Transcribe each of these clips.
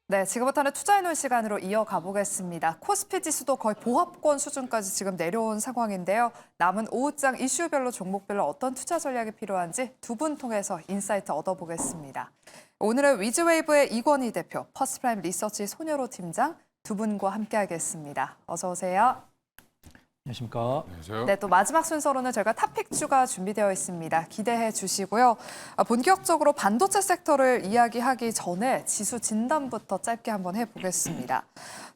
네, 지금부터는 투자해놓은 시간으로 이어가 보겠습니다. 코스피 지수도 거의 보합권 수준까지 지금 내려온 상황인데요. 남은 오후장 이슈별로 종목별로 어떤 투자 전략이 필요한지 두 분 통해서 인사이트 얻어보겠습니다. 오늘은 위즈웨이브의 이권희 대표, 퍼스트프라임 리서치 손여로 팀장 두 분과 함께하겠습니다. 어서 오세요. 안녕하십니까. 안녕하세요. 네, 또 마지막 순서로는 저희가 탑픽주가 준비되어 있습니다. 기대해 주시고요. 본격적으로 반도체 섹터를 이야기하기 전에 지수 진단부터 짧게 한번 해보겠습니다.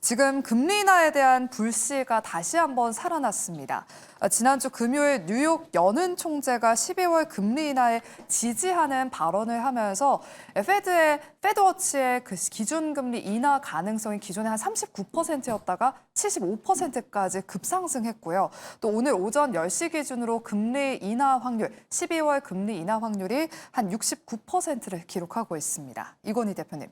지금 금리 인하에 대한 불씨가 다시 한번 살아났습니다. 지난주 금요일 뉴욕 연은 총재가 12월 금리 인하에 지지하는 발언을 하면서 페드워치의 그 기준금리 인하 가능성이 기존에 한 39%였다가 75%까지 급상승했고요. 또 오늘 오전 10시 기준으로 금리 인하 확률, 12월 금리 인하 확률이 한 69%를 기록하고 있습니다. 이권희 대표님.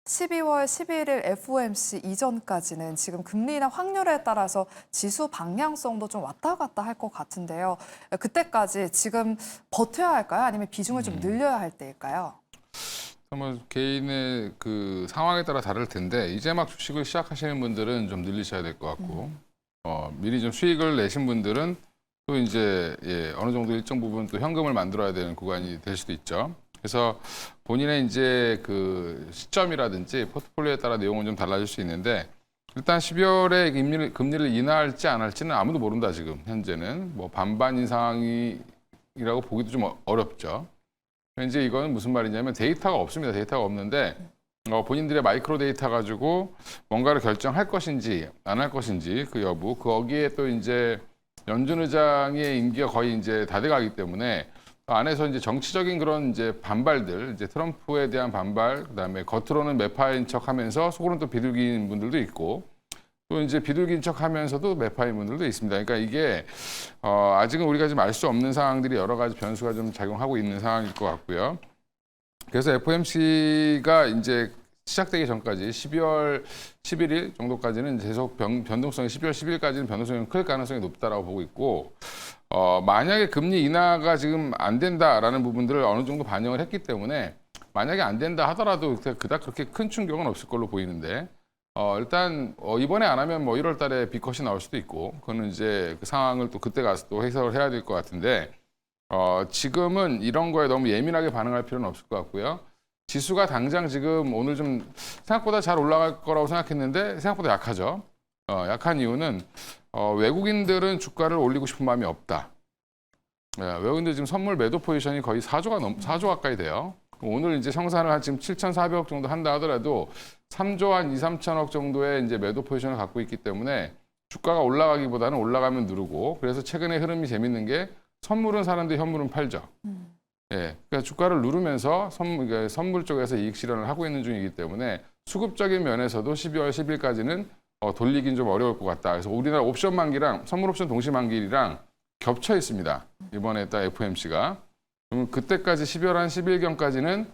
12월 11일 FOMC 이전까지는 지금 금리 인하 확률에 따라서 지수 방향성도 좀 왔다 갔다 할 것 같은데요. 그때까지 지금 버텨야 할까요? 아니면 비중을 좀 늘려야 할 때일까요? 뭐 개인의 그 상황에 따라 다를 텐데 이제 막 주식을 시작하시는 분들은 좀 늘리셔야 될 것 같고 미리 좀 수익을 내신 분들은 또 이제 어느 정도 일정 부분 또 현금을 만들어야 되는 구간이 될 수도 있죠. 그래서 본인의 이제 그 시점이라든지 포트폴리오에 따라 내용은 좀 달라질 수 있는데 일단 12월에 금리를 인하할지 안 할지는 아무도 모른다 지금 현재는 뭐 반반인 상황이라고 보기도 좀 어렵죠. 이제 이거는 무슨 말이냐면 데이터가 없습니다. 데이터가 없는데 본인들의 마이크로 데이터 가지고 뭔가를 결정할 것인지 안 할 것인지 그 여부 거기에 또 이제 연준 의장의 임기가 거의 이제 다 돼가기 때문에 안에서 이제 정치적인 그런 이제 반발들, 이제 트럼프에 대한 반발, 그다음에 겉으로는 매파인 척하면서 속으로는 또 비둘기인 분들도 있고, 또 이제 비둘기인 척하면서도 매파인 분들도 있습니다. 그러니까 이게 아직은 우리가 좀 알 수 없는 상황들이 여러 가지 변수가 좀 작용하고 있는 상황일 것 같고요. 그래서 FOMC가 이제 시작되기 전까지 12월 11일 정도까지는 계속 변동성이 12월 10일까지는 변동성이 클 가능성이 높다라고 보고 있고. 만약에 금리 인하가 지금 안 된다라는 부분들을 어느 정도 반영을 했기 때문에 만약에 안 된다 하더라도 그닥 그렇게 큰 충격은 없을 걸로 보이는데 일단 이번에 안 하면 뭐 1월 달에 B컷이 나올 수도 있고 그거는 이제 그 상황을 또 그때 가서 또 해석을 해야 될 것 같은데 지금은 이런 거에 너무 예민하게 반응할 필요는 없을 것 같고요. 지수가 당장 지금 오늘 좀 생각보다 잘 올라갈 거라고 생각했는데 생각보다 약하죠. 약한 이유는 외국인들은 주가를 올리고 싶은 마음이 없다. 외국인들 지금 선물 매도 포지션이 거의 4조 가까이 돼요. 오늘 이제 청산을 한 지금 7,400억 정도 한다 하더라도 3조 한 2, 3천억 정도의 이제 매도 포지션을 갖고 있기 때문에 주가가 올라가기보다는 올라가면 누르고 그래서 최근에 흐름이 재밌는 게 선물은 사는데 현물은 팔죠. 그러니까 주가를 누르면서 선물 쪽에서 이익 실현을 하고 있는 중이기 때문에 수급적인 면에서도 12월 10일까지는 돌리긴 좀 어려울 것 같다. 그래서 우리나라 옵션 만기랑 선물 옵션 동시 만기랑 겹쳐 있습니다. 이번에 딱 FOMC가. 그럼 그때까지 12월 한 10일경까지는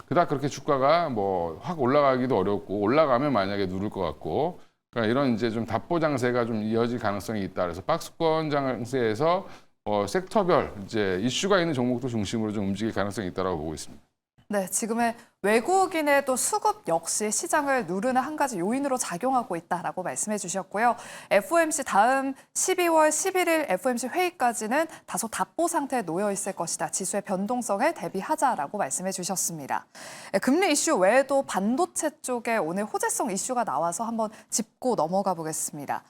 그닥 그렇게 주가가 뭐 확 올라가기도 어렵고 올라가면 만약에 누를 것 같고 그러니까 이런 이제 좀 답보 장세가 좀 이어질 가능성이 있다. 그래서 박스권 장세에서 섹터별 이제 이슈가 있는 종목도 중심으로 좀 움직일 가능성이 있다고 보고 있습니다. 네, 지금의 외국인의 또 수급 역시 시장을 누르는 한 가지 요인으로 작용하고 있다라고 말씀해 주셨고요. FOMC 다음 12월 11일 FOMC 회의까지는 다소 답보 상태에 놓여 있을 것이다. 지수의 변동성에 대비하자라고 말씀해 주셨습니다. 금리 이슈 외에도 반도체 쪽에 오늘 호재성 이슈가 나와서 한번 짚고 넘어가 보겠습니다.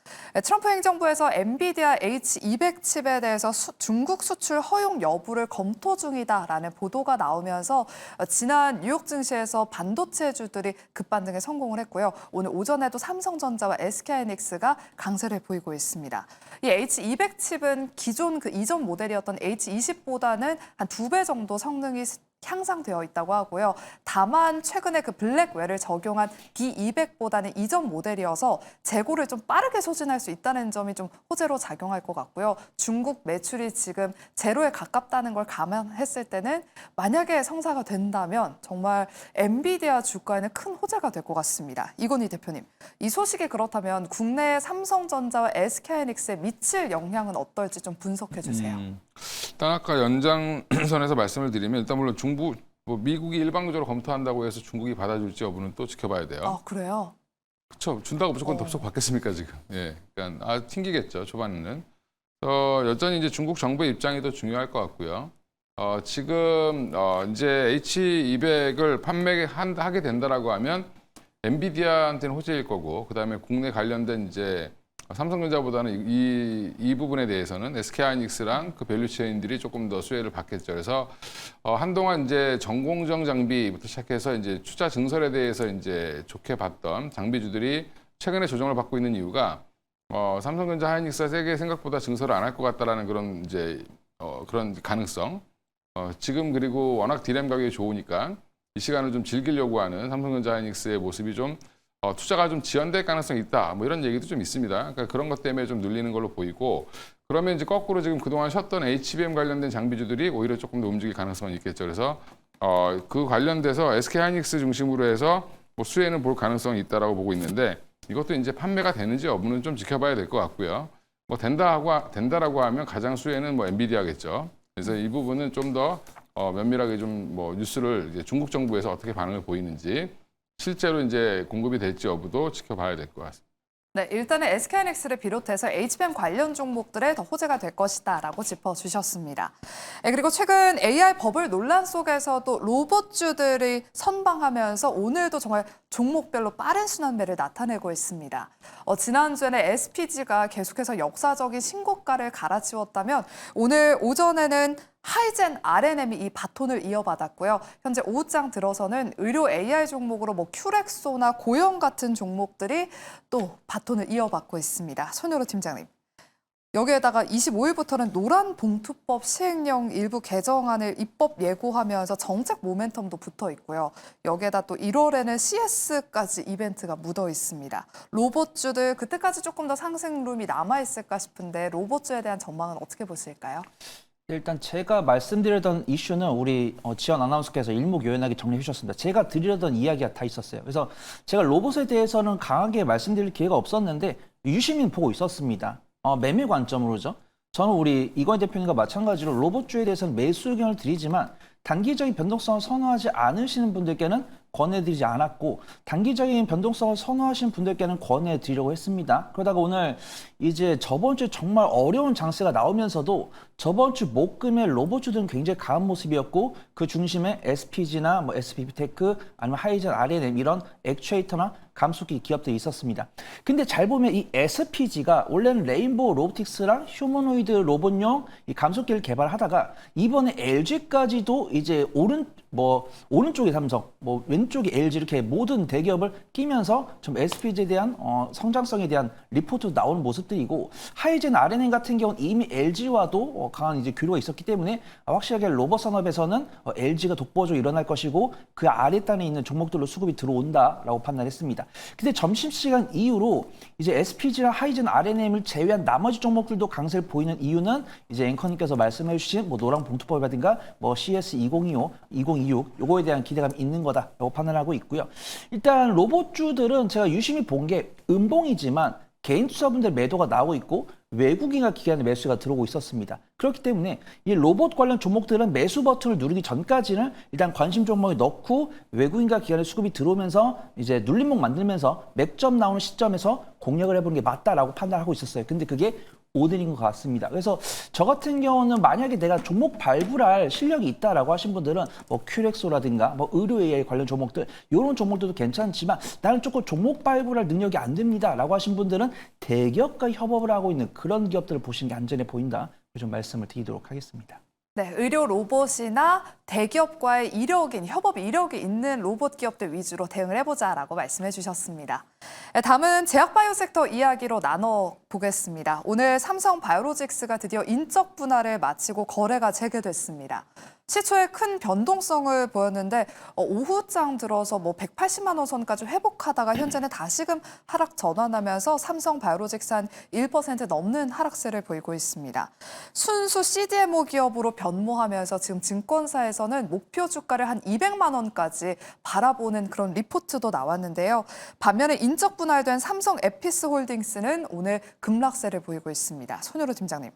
트럼프 행정부에서 엔비디아 H200 칩에 대해서 중국 수출 허용 여부를 검토 중이다라는 보도가 나오면서 지난 뉴욕 증시에서 반도체주들이 급반등에 성공을 했고요. 오늘 오전에도 삼성전자와 SK하이닉스가 강세를 보이고 있습니다. 이 H200 칩은 기존 그 이전 모델이었던 H20보다는 한 2배 정도 성능이 향상되어 있다고 하고요. 다만 최근에 그 블랙웰을 적용한 B200보다는 이전 모델이어서 재고를 좀 빠르게 소진할 수 있다는 점이 좀 호재로 작용할 것 같고요. 중국 매출이 지금 제로에 가깝다는 걸 감안했을 때는 만약에 성사가 된다면 정말 엔비디아 주가에는 큰 호재가 될 것 같습니다. 이건희 대표님, 이 소식이 그렇다면 국내 삼성전자와 SK하이닉스에 미칠 영향은 어떨지 좀 분석해 주세요. 일단 아까 연장선에서 말씀을 드리면 일단 물론 뭐 미국이 일방적으로 검토한다고 해서 중국이 받아줄지 여부는 또 지켜봐야 돼요. 아, 그래요? 그렇죠. 준다고 무조건 덥석 받겠습니까 지금? 예, 그러니까 튕기겠죠 초반에는. 여전히 이제 중국 정부의 입장이 더 중요할 것 같고요. 지금 이제 H200을 판매하게 된다라고 하면 엔비디아한테는 호재일 거고, 그다음에 국내 관련된 이제 삼성전자보다는 이 부분에 대해서는 SK하이닉스랑 그 밸류체인들이 조금 더 수혜를 받겠죠. 그래서 한동안 이제 전공정 장비부터 시작해서 이제 투자 증설에 대해서 이제 좋게 봤던 장비주들이 최근에 조정을 받고 있는 이유가 삼성전자, 하이닉스가 세게 생각보다 증설을 안 할 것 같다라는 그런 이제 그런 가능성. 지금 그리고 워낙 디램 가격이 좋으니까 이 시간을 좀 즐기려고 하는 삼성전자, 하이닉스의 모습이 좀 투자가 좀 지연될 가능성이 있다. 뭐 이런 얘기도 좀 있습니다. 그러니까 그런 것 때문에 좀 눌리는 걸로 보이고, 그러면 이제 거꾸로 지금 그동안 쉬었던 HBM 관련된 장비주들이 오히려 조금 더 움직일 가능성이 있겠죠. 그래서 그 관련돼서 SK하이닉스 중심으로 해서 뭐 수혜는 볼 가능성이 있다라고 보고 있는데, 이것도 이제 판매가 되는지 여부는 좀 지켜봐야 될 것 같고요. 뭐 된다라고 하면 가장 수혜는 뭐 엔비디아겠죠. 그래서 이 부분은 좀 더 면밀하게 좀 뭐 뉴스를 이제 중국 정부에서 어떻게 반응을 보이는지, 실제로 이제 공급이 될지 여부도 지켜봐야 될 것 같습니다. 네, 일단은 SK하이닉스를 비롯해서 HBM 관련 종목들에 더 호재가 될 것이다라고 짚어주셨습니다. 그리고 최근 AI 버블 논란 속에서도 로봇주들이 선방하면서 오늘도 정말 종목별로 빠른 순환매를 나타내고 있습니다. 지난주에는 SPG가 계속해서 역사적인 신고가를 갈아치웠다면 오늘 오전에는 하이젠 RNM이 이 바톤을 이어받았고요. 현재 오후장 들어서는 의료 AI 종목으로 뭐 큐렉소나 고영 같은 종목들이 또 바톤을 이어받고 있습니다. 손효로 팀장님. 여기에다가 25일부터는 노란 봉투법 시행령 일부 개정안을 입법 예고하면서 정책 모멘텀도 붙어 있고요. 여기에다 또 1월에는 CS까지 이벤트가 묻어 있습니다. 로봇주들 그때까지 조금 더 상승룸이 남아 있을까 싶은데 로봇주에 대한 전망은 어떻게 보실까요? 일단 제가 말씀드리던 이슈는 우리 지연 아나운서께서 일목요연하게 정리해 주셨습니다. 제가 드리려던 이야기가 다 있었어요. 그래서 제가 로봇에 대해서는 강하게 말씀드릴 기회가 없었는데 유심히 보고 있었습니다. 매매 관점으로죠. 저는 우리 이건희 대표님과 마찬가지로 로봇주에 대해서는 매수 의견을 드리지만 단기적인 변동성을 선호하지 않으시는 분들께는 권해드리지 않았고, 단기적인 변동성을 선호하시는 분들께는 권해드리려고 했습니다. 그러다가 오늘 이제 저번 주에 정말 어려운 장세가 나오면서도 저번 주 목금의 로봇주들은 굉장히 강한 모습이었고, 그 중심에 SPG나 뭐 SPTech 아니면 하이젠 RNM 이런 액추에이터나 감속기 기업들이 있었습니다. 근데 잘 보면 이 SPG가 원래는 레인보우 로보틱스랑 휴머노이드 로봇용 이 감속기를 개발하다가 이번에 LG까지도 이제 오른쪽에 삼성, 왼쪽에 LG 이렇게 모든 대기업을 끼면서 좀 SPG에 대한 성장성에 대한 리포트도 나오는 모습들이고, 하이젠 RNM 같은 경우는 이미 LG와도 강한 이제 교류가 있었기 때문에 확실하게 로봇 산업에서는 LG가 독보적으로 일어날 것이고 그 아래단에 있는 종목들로 수급이 들어온다라고 판단했습니다. 근데 점심시간 이후로 이제 SPG랑 하이젠 RNM을 제외한 나머지 종목들도 강세를 보이는 이유는 이제 앵커님께서 말씀해 주신 뭐 노랑 봉투법이라든가 뭐 CS 2025, 2026 요거에 대한 기대감이 있는 거다라고 판단하고 있고요. 일단 로봇주들은 제가 유심히 본 게 음봉이지만 개인 투자분들 매도가 나오고 있고 외국인과 기관의 매수가 들어오고 있었습니다. 그렇기 때문에 이 로봇 관련 종목들은 매수 버튼을 누르기 전까지는 일단 관심 종목에 넣고 외국인과 기관의 수급이 들어오면서 이제 눌림목 만들면서 맥점 나오는 시점에서 공략을 해보는 게 맞다라고 판단하고 있었어요. 근데 그게 오늘인 것 같습니다. 그래서 저 같은 경우는 만약에 내가 종목 발굴할 실력이 있다라고 하신 분들은 뭐 큐렉소라든가 뭐 의료 AI 관련 종목들 이런 종목들도 괜찮지만 나는 조금 종목 발굴할 능력이 안 됩니다라고 하신 분들은 대기업과 협업을 하고 있는 그런 기업들을 보시는 게 안전해 보인다. 좀 말씀을 드리도록 하겠습니다. 네, 의료 로봇이나 대기업과의 협업 이력이 있는 로봇 기업들 위주로 대응을 해보자라고 말씀해 주셨습니다. 다음은 제약바이오 섹터 이야기로 나눠보겠습니다. 오늘 삼성 바이오로직스가 드디어 인적 분할을 마치고 거래가 재개됐습니다. 시초에 큰 변동성을 보였는데 오후장 들어서 뭐 180만 원 선까지 회복하다가 현재는 다시금 하락 전환하면서 삼성 바이오로직스 한 1% 넘는 하락세를 보이고 있습니다. 순수 CDMO 기업으로 변모하면서 지금 증권사에서는 목표 주가를 한 200만 원까지 바라보는 그런 리포트도 나왔는데요. 반면에 인적 분할된 삼성 에피스 홀딩스는 오늘 급락세를 보이고 있습니다. 손효로 팀장님.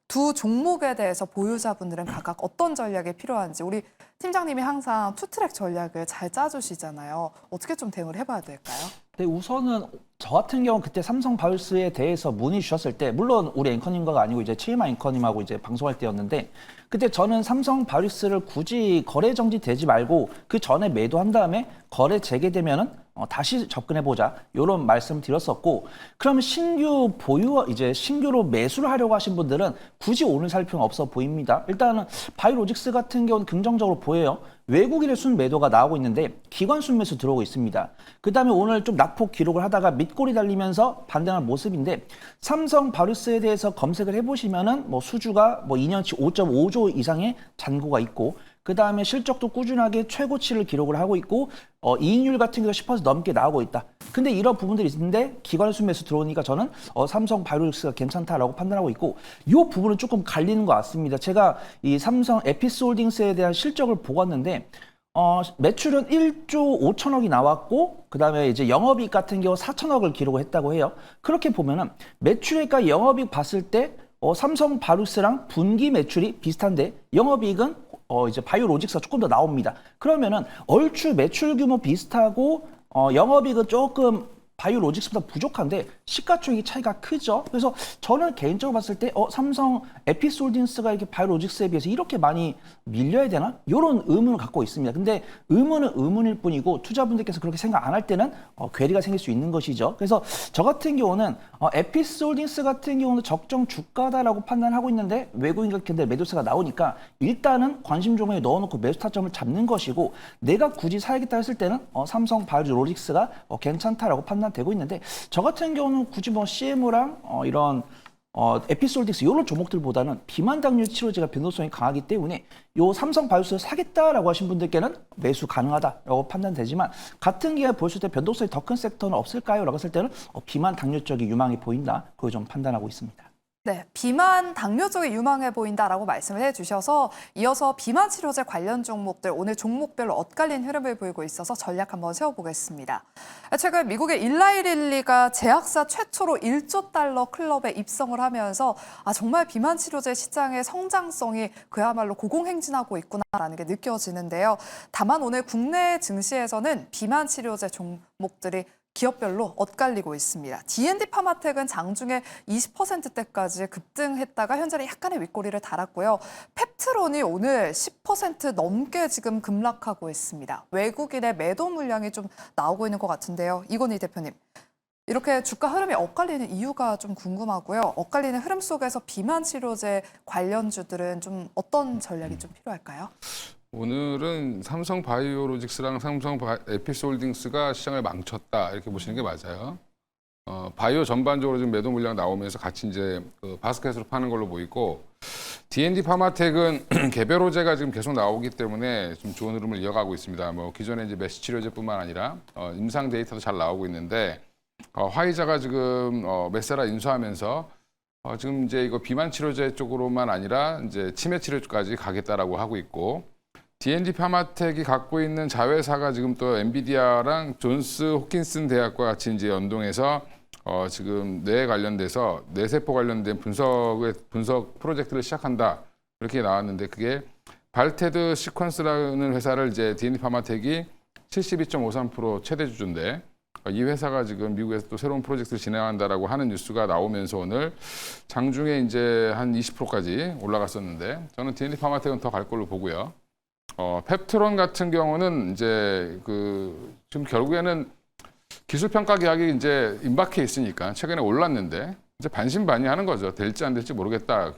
두 종목에 대해서 보유자분들은 각각 어떤 전략이 필요한지 우리 팀장님이 항상 투트랙 전략을 잘 짜주시잖아요. 어떻게 좀 대응을 해봐야 될까요? 네, 우선은 저 같은 경우 그때 삼성 바이오스에 대해서 문의 주셨을 때 물론 우리 앵커님과가 아니고 이제 최희만 앵커님하고 이제 방송할 때였는데 그때 저는 삼성 바이오스를 굳이 거래 정지되지 말고 그 전에 매도한 다음에 거래 재개되면은 다시 접근해보자 이런 말씀 드렸었고 그러면 신규 보유 이제 신규로 매수를 하려고 하신 분들은 굳이 오늘 살 필요는 없어 보입니다. 일단은 바이오로직스 같은 경우는 긍정적으로 보여요. 외국인의 순매도가 나오고 있는데 기관 순매수 들어오고 있습니다. 그 다음에 오늘 좀 낙폭 기록을 하다가 밑골이 달리면서 반등한 모습인데 삼성 바이오로직스에 대해서 검색을 해보시면은 뭐 수주가 뭐 2년치 5.5조 이상의 잔고가 있고 그 다음에 실적도 꾸준하게 최고치를 기록을 하고 있고 이익률 같은 경우 10% 넘게 나오고 있다. 근데 이런 부분들이 있는데 기관 순매수 들어오니까 저는 삼성 바이오로직스가 괜찮다라고 판단하고 있고 이 부분은 조금 갈리는 것 같습니다. 제가 이 삼성 에피스홀딩스에 대한 실적을 보고 왔는데 매출은 1조 5천억이 나왔고 그다음에 이제 영업이익 같은 경우 4천억을 기록을 했다고 해요. 그렇게 보면은 매출액과 영업이익 봤을 때 삼성 바이오로직스랑 분기 매출이 비슷한데 영업이익은 이제 바이오로직스가 조금 더 나옵니다. 그러면은 얼추 매출 규모 비슷하고 영업이익은 조금 바이오로직스보다 부족한데 시가총액 차이가 크죠. 그래서 저는 개인적으로 봤을 때 삼성 에피솔딩스가 이렇게 바이오로직스에 비해서 이렇게 많이 밀려야 되나? 이런 의문을 갖고 있습니다. 근데 의문은 의문일 뿐이고 투자분들께서 그렇게 생각 안 할 때는 괴리가 생길 수 있는 것이죠. 그래서 저 같은 경우는 에피솔딩스 같은 경우는 적정 주가다라고 판단하고 있는데 외국인 같은데 매도세가 나오니까 일단은 관심 종목에 넣어놓고 매수 타점을 잡는 것이고 내가 굳이 사야겠다 했을 때는 삼성 바이오로직스가 괜찮다라고 판단되고 있는데 저 같은 경우는 굳이 뭐 CMO랑 이런 에피솔딩스 이런 종목들보다는 비만 당뇨 치료제가 변동성이 강하기 때문에 요 삼성 바이오스를 사겠다라고 하신 분들께는 매수 가능하다라고 판단되지만 같은 기회에 보실 때 변동성이 더 큰 섹터는 없을까요? 라고 했을 때는 비만 당뇨 쪽이 유망해 보인다. 그걸 좀 판단하고 있습니다. 네, 비만 당뇨 쪽이 유망해 보인다라고 말씀을 해주셔서 이어서 비만 치료제 관련 종목들 오늘 종목별로 엇갈린 흐름을 보이고 있어서 전략 한번 세워보겠습니다. 최근 미국의 일라이릴리가 제약사 최초로 1조 달러 클럽에 입성을 하면서 정말 비만 치료제 시장의 성장성이 그야말로 고공행진하고 있구나라는 게 느껴지는데요. 다만 오늘 국내 증시에서는 비만 치료제 종목들이 기업별로 엇갈리고 있습니다. D&D 파마텍은 장중에 20%대까지 급등했다가 현재는 약간의 윗꼬리를 달았고요. 펩트론이 오늘 10% 넘게 지금 급락하고 있습니다. 외국인의 매도 물량이 좀 나오고 있는 것 같은데요. 이건희 대표님, 이렇게 주가 흐름이 엇갈리는 이유가 좀 궁금하고요. 엇갈리는 흐름 속에서 비만 치료제 관련주들은 좀 어떤 전략이 좀 필요할까요? 오늘은 삼성 바이오로직스랑 삼성 에피솔딩스가 시장을 망쳤다 이렇게 보시는 게 맞아요. 바이오 전반적으로 지금 매도 물량 나오면서 같이 이제 바스켓으로 파는 걸로 보이고 D&D 파마텍은 개별 호재가 지금 계속 나오기 때문에 좀 좋은 흐름을 이어가고 있습니다. 뭐 기존에 이제 메시 치료제뿐만 아니라 임상 데이터도 잘 나오고 있는데 화이자가 지금 메세라 인수하면서 지금 이제 이거 비만 치료제 쪽으로만 아니라 이제 치매 치료 쪽까지 가겠다라고 하고 있고. D&D 파마텍이 갖고 있는 자회사가 지금 또 엔비디아랑 존스 호킨슨 대학과 같이 이제 연동해서 지금 뇌에 관련돼서 뇌세포 관련된 분석 프로젝트를 시작한다 이렇게 나왔는데 그게 발테드 시퀀스라는 회사를 이제 D&D 파마텍이 72.53% 최대 주주인데 이 회사가 지금 미국에서 또 새로운 프로젝트를 진행한다라고 하는 뉴스가 나오면서 오늘 장중에 이제 한 20%까지 올라갔었는데 저는 D&D 파마텍은 더 갈 걸로 보고요. 펩트론 같은 경우는 이제 지금 결국에는 기술 평가 계약이 이제 임박해 있으니까 최근에 올랐는데 이제 반신반의하는 거죠. 될지 안 될지 모르겠다.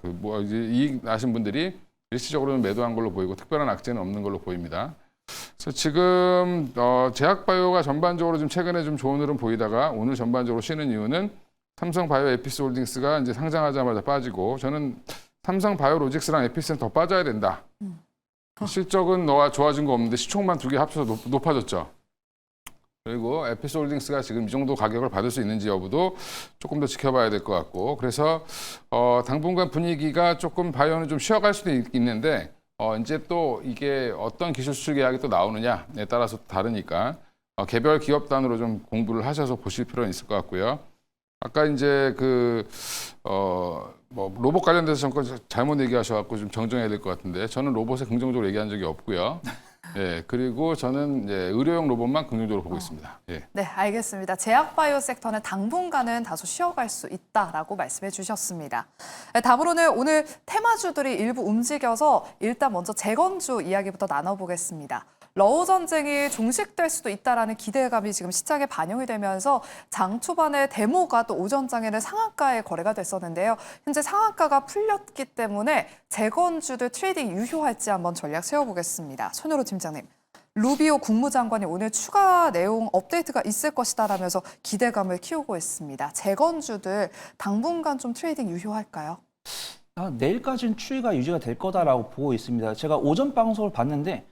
이제 이익 나신 분들이 일시적으로는 매도한 걸로 보이고 특별한 악재는 없는 걸로 보입니다. 그래서 지금 제약바이오가 전반적으로 좀 최근에 좀 좋은 흐름 보이다가 오늘 전반적으로 쉬는 이유는 삼성 바이오 에피스홀딩스가 이제 상장하자마자 빠지고 저는 삼성 바이오로직스랑 에피스는 더 빠져야 된다. 실적은 좋아진 거 없는데 시총만 두 개 합쳐서 높아졌죠. 그리고 에피솔딩스가 지금 이 정도 가격을 받을 수 있는지 여부도 조금 더 지켜봐야 될 것 같고 그래서 당분간 분위기가 조금 바이오는 좀 쉬어갈 수도 있는데 이제 또 이게 어떤 기술 수출 계약이 또 나오느냐에 따라서 다르니까 개별 기업 단으로 좀 공부를 하셔서 보실 필요는 있을 것 같고요. 아까 이제 뭐 로봇 관련돼서 잠깐 잘못 얘기하셔갖고 좀 정정해야 될 것 같은데 저는 로봇에 긍정적으로 얘기한 적이 없고요. 예, 그리고 저는 이제 의료용 로봇만 긍정적으로 보고 있습니다. 예. 네, 알겠습니다. 제약바이오 섹터는 당분간은 다소 쉬어갈 수 있다라고 말씀해 주셨습니다. 네, 다음으로는 오늘 테마주들이 일부 움직여서 일단 먼저 재건주 이야기부터 나눠보겠습니다. 러우 전쟁이 종식될 수도 있다라는 기대감이 지금 시장에 반영이 되면서 장 초반에 데모가 또 오전장에는 상한가에 거래가 됐었는데요. 현재 상한가가 풀렸기 때문에 재건주들 트레이딩 유효할지 한번 전략 세워보겠습니다. 손으로 팀장님. 루비오 국무장관이 오늘 추가 내용 업데이트가 있을 것이다라면서 기대감을 키우고 있습니다. 재건주들 당분간 좀 트레이딩 유효할까요? 내일까지는 추이가 유지가 될 거다라고 보고 있습니다. 제가 오전 방송을 봤는데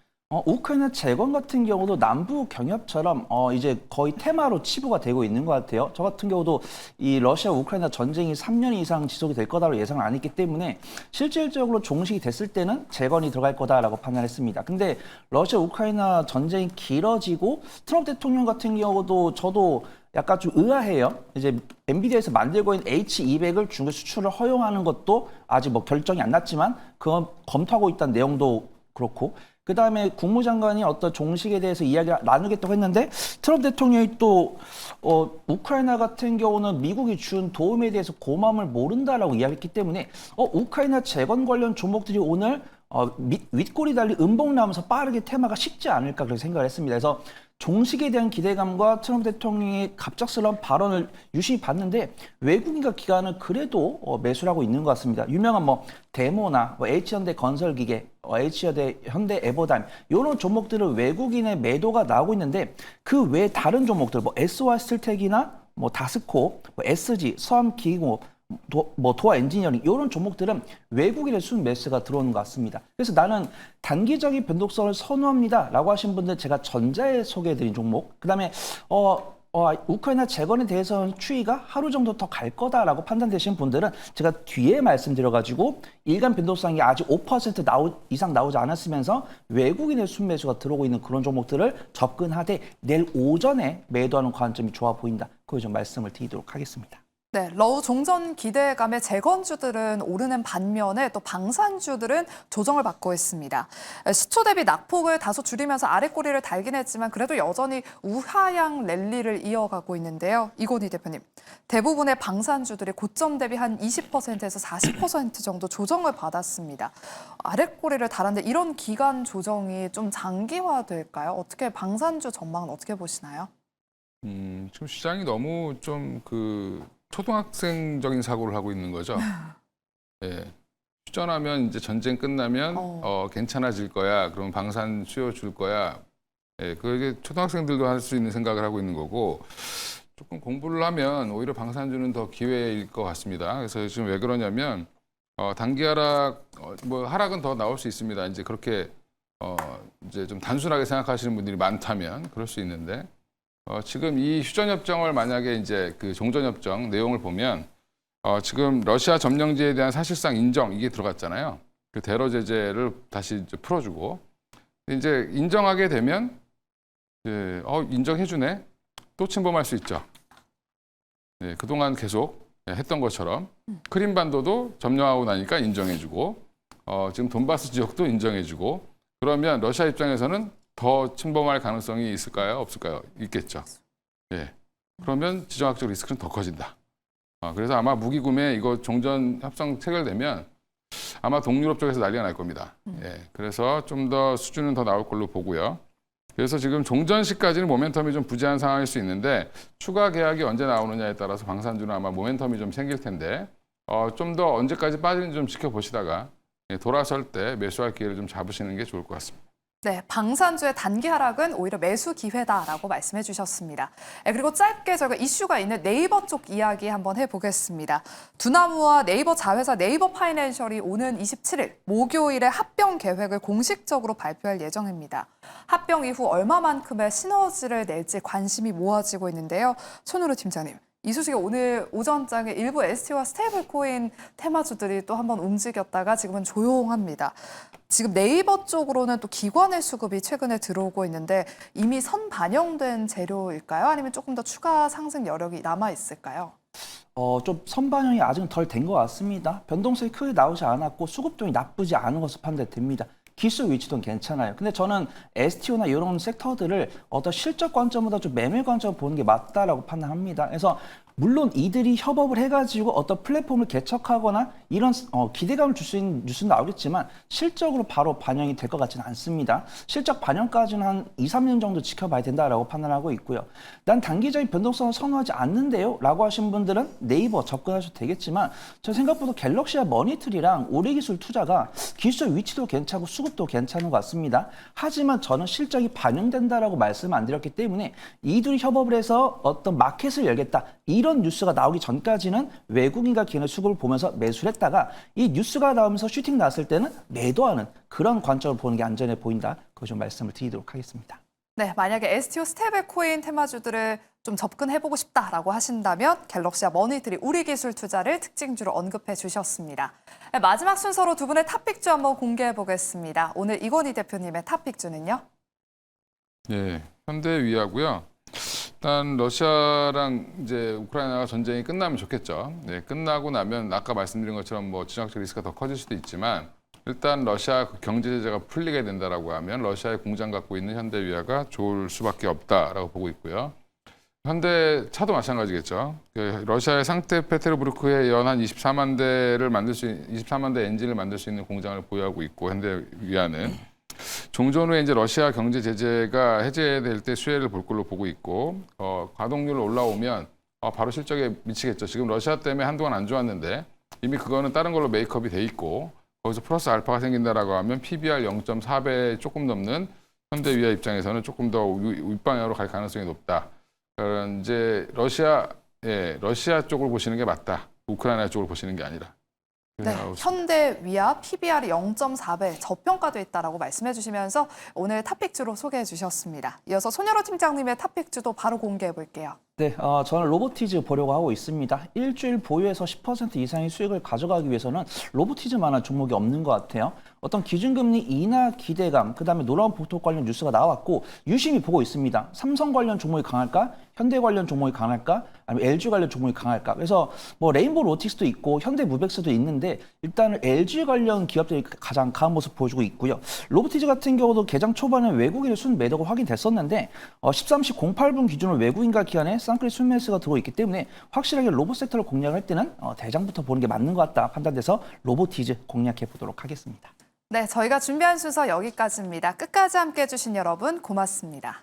우크라이나 재건 같은 경우도 남부 경협처럼 이제 거의 테마로 치부가 되고 있는 것 같아요. 저 같은 경우도 이 러시아 우크라이나 전쟁이 3년 이상 지속이 될 거다로 예상을 안 했기 때문에 실질적으로 종식이 됐을 때는 재건이 들어갈 거다라고 판단했습니다. 근데 러시아 우크라이나 전쟁이 길어지고 트럼프 대통령 같은 경우도 저도 약간 좀 의아해요. 이제 엔비디아에서 만들고 있는 H200을 중국 수출을 허용하는 것도 아직 뭐 결정이 안 났지만 그건 검토하고 있다는 내용도 그렇고 그다음에 국무장관이 어떤 종식에 대해서 이야기를 나누겠다고 했는데 트럼프 대통령이 또 우크라이나 같은 경우는 미국이 준 도움에 대해서 고마움을 모른다라고 이야기했기 때문에 우크라이나 재건 관련 종목들이 오늘 윗골이 달린 음봉 나오면서 빠르게 테마가 식지 않을까 그렇게 생각을 했습니다. 그래서 종식에 대한 기대감과 트럼프 대통령의 갑작스러운 발언을 유심히 봤는데 외국인과 기관은 그래도 매수를 하고 있는 것 같습니다. 유명한 뭐 데모나 H현대 건설기계, H현대 에버다임 이런 종목들은 외국인의 매도가 나오고 있는데 그 외 다른 종목들 뭐 SOS텔텍이나 뭐 다스코, 뭐 SG, 서암기계공업 도어 엔지니어링 이런 종목들은 외국인의 순매수가 들어오는 것 같습니다. 그래서 나는 단기적인 변동성을 선호합니다라고 하신 분들 제가 전자에 소개해드린 종목, 그다음에 우크라이나 재건에 대해서는 추이가 하루 정도 더 갈 거다라고 판단되시는 분들은 제가 뒤에 말씀드려가지고 일간 변동성이 아직 5% 이상 나오지 않았으면서 외국인의 순매수가 들어오고 있는 그런 종목들을 접근하되 내일 오전에 매도하는 관점이 좋아 보인다. 그걸 좀 말씀을 드리도록 하겠습니다. 네, 러우 종전 기대감의 재건주들은 오르는 반면에 또 방산주들은 조정을 받고 있습니다. 시초 대비 낙폭을 다소 줄이면서 아랫꼬리를 달긴 했지만 그래도 여전히 우하향 랠리를 이어가고 있는데요. 이건희 대표님, 대부분의 방산주들이 고점 대비 한 20%에서 40% 정도 조정을 받았습니다. 아랫꼬리를 달았는데 이런 기간 조정이 좀 장기화될까요? 어떻게 방산주 전망은 어떻게 보시나요? 지금 시장이 너무 좀 초등학생적인 사고를 하고 있는 거죠. 예. 휴전하면 이제 전쟁 끝나면 괜찮아질 거야. 그럼 방산 수요 줄 거야. 예, 그게 초등학생들도 할 수 있는 생각을 하고 있는 거고 조금 공부를 하면 오히려 방산주는 더 기회일 것 같습니다. 그래서 지금 왜 그러냐면 단기 하락 뭐 하락은 더 나올 수 있습니다. 이제 그렇게 이제 좀 단순하게 생각하시는 분들이 많다면 그럴 수 있는데 지금 이 휴전협정을 만약에 이제 그 종전협정 내용을 보면 지금 러시아 점령지에 대한 사실상 인정 이게 들어갔잖아요. 그 대러 제재를 다시 이제 풀어주고 이제 인정하게 되면 인정해주네 또 침범할 수 있죠. 네, 그동안 계속 했던 것처럼 크림반도도 점령하고 나니까 인정해주고 지금 돈바스 지역도 인정해주고 그러면 러시아 입장에서는 더 침범할 가능성이 있을까요? 없을까요? 있겠죠. 예. 그러면 지정학적 리스크는 더 커진다. 그래서 아마 무기 구매 이거 종전 협상 체결되면 아마 동유럽 쪽에서 난리가 날 겁니다. 예. 그래서 좀 더 수준은 더 나올 걸로 보고요. 그래서 지금 종전시까지는 모멘텀이 좀 부재한 상황일 수 있는데 추가 계약이 언제 나오느냐에 따라서 방산주는 아마 모멘텀이 좀 생길 텐데 좀 더 언제까지 빠지는지 좀 지켜보시다가 돌아설 때 매수할 기회를 좀 잡으시는 게 좋을 것 같습니다. 네, 방산주의 단기 하락은 오히려 매수 기회다라고 말씀해 주셨습니다. 그리고 짧게 저희가 이슈가 있는 네이버 쪽 이야기 한번 해보겠습니다. 두나무와 네이버 자회사 네이버 파이낸셜이 오는 27일 목요일에 합병 계획을 공식적으로 발표할 예정입니다. 합병 이후 얼마만큼의 시너지를 낼지 관심이 모아지고 있는데요. 손으로 팀장님. 이 소식이 오늘 오전장에 일부 ST와 스테이블 코인 테마주들이 또 한번 움직였다가 지금은 조용합니다. 지금 네이버 쪽으로는 또 기관의 수급이 최근에 들어오고 있는데 이미 선 반영된 재료일까요? 아니면 조금 더 추가 상승 여력이 남아 있을까요? 좀 선반영이 아직은 덜 된 것 같습니다. 변동성이 크게 나오지 않았고 수급동이 나쁘지 않은 것으로 판단됩니다. 기술 위치도 괜찮아요. 근데 저는 STO나 이런 섹터들을 어떤 실적 관점보다 좀 매매 관점을 보는 게 맞다라고 판단합니다. 그래서 물론 이들이 협업을 해가지고 어떤 플랫폼을 개척하거나 이런 기대감을 줄 수 있는 뉴스는 나오겠지만 실적으로 바로 반영이 될 것 같지는 않습니다. 실적 반영까지는 한 2, 3년 정도 지켜봐야 된다라고 판단하고 있고요. 난 단기적인 변동성을 선호하지 않는데요 라고 하신 분들은 네이버 접근하셔도 되겠지만 저 생각보다 갤럭시와 머니트리랑 오래기술 투자가 기술 위치도 괜찮고 수급도 괜찮은 것 같습니다. 하지만 저는 실적이 반영된다라고 말씀을 안 드렸기 때문에 이들이 협업을 해서 어떤 마켓을 열겠다 이런 뉴스가 나오기 전까지는 외국인과 기관의 수급을 보면서 매수를 했다가 이 뉴스가 나오면서 슈팅 났을 때는 매도하는 그런 관점을 보는 게 안전해 보인다. 그거 좀 말씀을 드리도록 하겠습니다. 네, 만약에 STO 스테이블코인 테마주들을 좀 접근해보고 싶다라고 하신다면 갤럭시와 머니트리 우리기술투자를 특징주로 언급해 주셨습니다. 네, 마지막 순서로 두 분의 탑픽주 한번 공개해 보겠습니다. 오늘 이건희 대표님의 탑픽주는요? 예, 현대위하고요. 일단 러시아랑 이제 우크라이나가 전쟁이 끝나면 좋겠죠. 네, 끝나고 나면 아까 말씀드린 것처럼 뭐 지정학적 리스크가 더 커질 수도 있지만 일단 러시아 그 경제 제재가 풀리게 된다라고 하면 러시아의 공장 갖고 있는 현대위아가 좋을 수밖에 없다라고 보고 있고요. 현대차도 마찬가지겠죠. 그 러시아의 상트페테르부르크에 연한 24만 대를 24만 대 엔진을 만들 수 있는 공장을 보유하고 있고 현대위아는 종전 후에 이제 러시아 경제 제재가 해제될 때 수혜를 볼 걸로 보고 있고 가동률 올라오면 바로 실적에 미치겠죠. 지금 러시아 때문에 한동안 안 좋았는데 이미 그거는 다른 걸로 메이크업이 돼 있고 거기서 플러스 알파가 생긴다라고 하면 PBR 0.4배 조금 넘는 현대위아 입장에서는 조금 더 윗방향으로 갈 가능성이 높다. 그런 이제 러시아 쪽을 보시는 게 맞다. 우크라이나 쪽을 보시는 게 아니라. 네, 현대위아 PBR이 0.4배 저평가돼 있다라고 말씀해 주시면서 오늘 탑픽주로 소개해 주셨습니다. 이어서 손여로 팀장님의 탑픽주도 바로 공개해 볼게요. 네, 저는 로보티즈 보려고 하고 있습니다. 일주일 보유해서 10% 이상의 수익을 가져가기 위해서는 로보티즈만한 종목이 없는 것 같아요. 어떤 기준금리 인하 기대감, 그다음에 노란 복토 관련 뉴스가 나왔고 유심히 보고 있습니다. 삼성 관련 종목이 강할까? 현대 관련 종목이 강할까? 아니면 LG 관련 종목이 강할까? 그래서 뭐 레인보우 로틱스도 있고 현대무백스도 있는데 일단은 LG 관련 기업들이 가장 강한 모습 보여주고 있고요. 로보티즈 같은 경우도 개장 초반에 외국인의 순 매도가 확인됐었는데 13시 08분 기준으로 외국인과 기관의 쌍끌이 순매수가 들어있기 때문에 확실하게 로봇 섹터를 공략할 때는 대장부터 보는 게 맞는 것 같다 판단돼서 로보티즈 공략해 보도록 하겠습니다. 네, 저희가 준비한 순서 여기까지입니다. 끝까지 함께해 주신 여러분 고맙습니다.